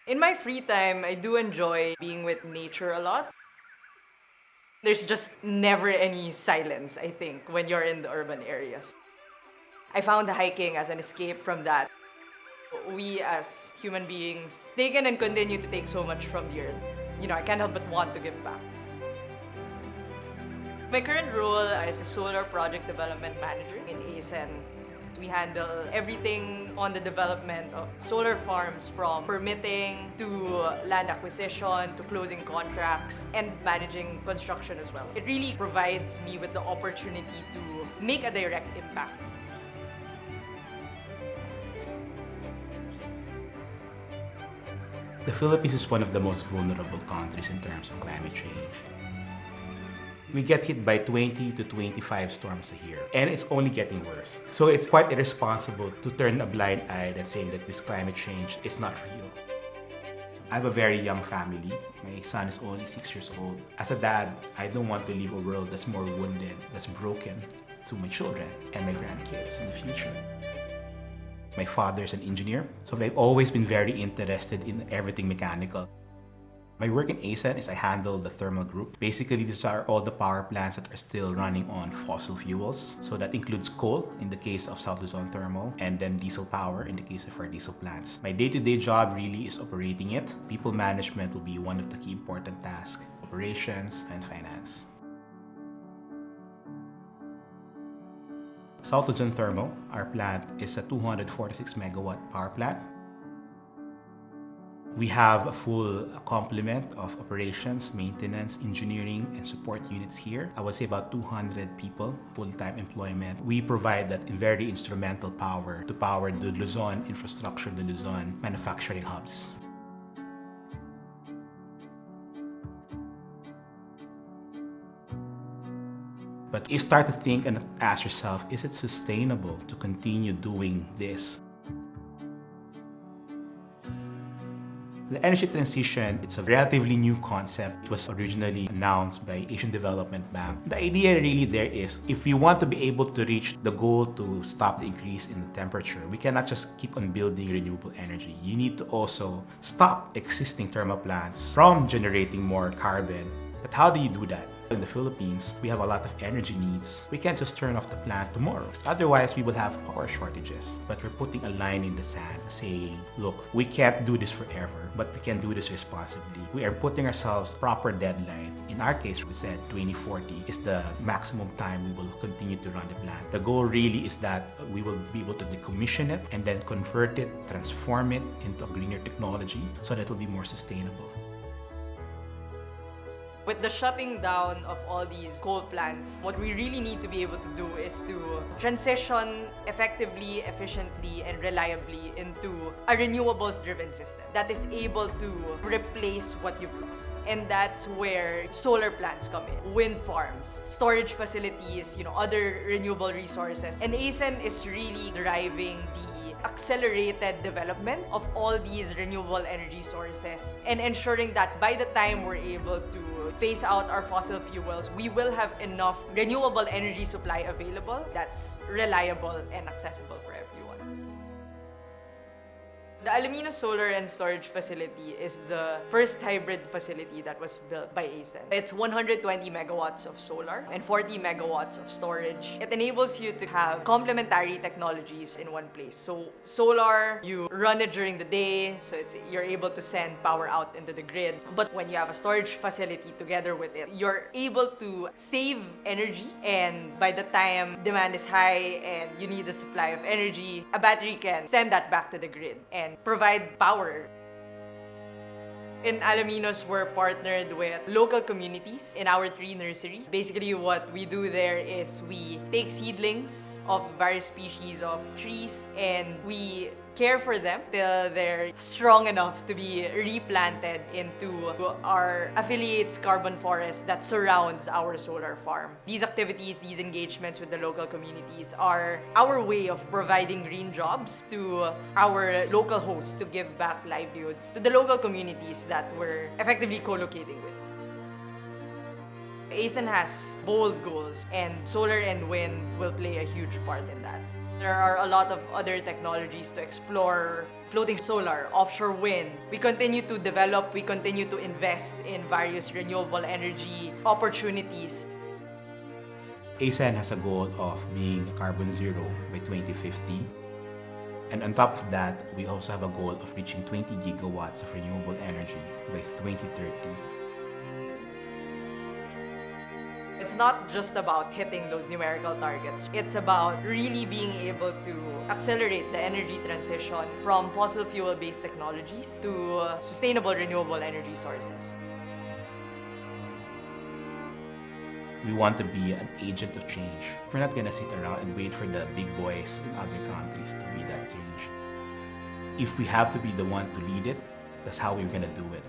In my free time, I do enjoy being with nature a lot. There's just never any silence, I think, when you're in the urban areas. I found hiking as an escape from that. We as human beings taken and continue to take so much from the earth. I can't help but want to give back. My current role is a solar project development manager in ASEN. We handle everything on the development of solar farms, from permitting to land acquisition to closing contracts and managing construction as well. It really provides me with the opportunity to make a direct impact. The Philippines is one of the most vulnerable countries in terms of climate change. We get hit by 20 to 25 storms a year, and it's only getting worse. So it's quite irresponsible to turn a blind eye and saying that this climate change is not real. I have a very young family. My son is only 6 years old. As a dad, I don't want to leave a world that's more wounded, that's broken, to my children and my grandkids in the future. My father's an engineer, so I've always been very interested in everything mechanical. My work in ASEN is I handle the thermal group. Basically, these are all the power plants that are still running on fossil fuels. So that includes coal in the case of South Luzon Thermal, and then diesel power in the case of our diesel plants. My day-to-day job really is operating it. People management will be one of the key important tasks, operations and finance. South Luzon Thermal, our plant is a 246 megawatt power plant. We have a full complement of operations, maintenance, engineering, and support units here. I would say about 200 people, full-time employment. We provide that very instrumental power to power the Luzon infrastructure, the Luzon manufacturing hubs. But you start to think and ask yourself, is it sustainable to continue doing this? The energy transition, it's a relatively new concept. It was originally announced by Asian Development Bank. The idea really there is, if we want to be able to reach the goal to stop the increase in the temperature, we cannot just keep on building renewable energy. You need to also stop existing thermal plants from generating more carbon. But how do you do that? In the Philippines, we have a lot of energy needs. We can't just turn off the plant tomorrow. Otherwise, we will have power shortages. But we're putting a line in the sand saying, look, we can't do this forever, but we can do this responsibly. We are putting ourselves proper deadline. In our case, we said 2040 is the maximum time we will continue to run the plant. The goal really is that we will be able to decommission it and then convert it, transform it into a greener technology so that it will be more sustainable. With the shutting down of all these coal plants, what we really need to be able to do is to transition effectively, efficiently, and reliably into a renewables-driven system that is able to replace what you've lost. And that's where solar plants come in, wind farms, storage facilities, other renewable resources. And ASEN is really driving the accelerated development of all these renewable energy sources and ensuring that by the time we're able to phase out our fossil fuels, we will have enough renewable energy supply available that's reliable and accessible for everyone. The Alaminos Solar and Storage Facility is the first hybrid facility that was built by ASEN. It's 120 megawatts of solar and 40 megawatts of storage. It enables you to have complementary technologies in one place. So solar, you run it during the day, so you're able to send power out into the grid. But when you have a storage facility together with it, you're able to save energy, and by the time demand is high and you need a supply of energy, a battery can send that back to the grid and provide power. In Alaminos, we're partnered with local communities in our tree nursery. Basically, what we do there is we take seedlings of various species of trees and we care for them till they're strong enough to be replanted into our affiliates carbon forest that surrounds our solar farm. These activities, these engagements with the local communities are our way of providing green jobs to our local hosts to give back livelihoods to the local communities that we're effectively co-locating with. ASEN has bold goals and solar and wind will play a huge part in that. There are a lot of other technologies to explore: floating solar, offshore wind. We continue to develop, we continue to invest in various renewable energy opportunities. ASEAN has a goal of being carbon zero by 2050. And on top of that, we also have a goal of reaching 20 gigawatts of renewable energy by 2030. It's not just about hitting those numerical targets. It's about really being able to accelerate the energy transition from fossil fuel-based technologies to sustainable renewable energy sources. We want to be an agent of change. We're not gonna sit around and wait for the big boys in other countries to be that change. If we have to be the one to lead it, that's how we're gonna do it.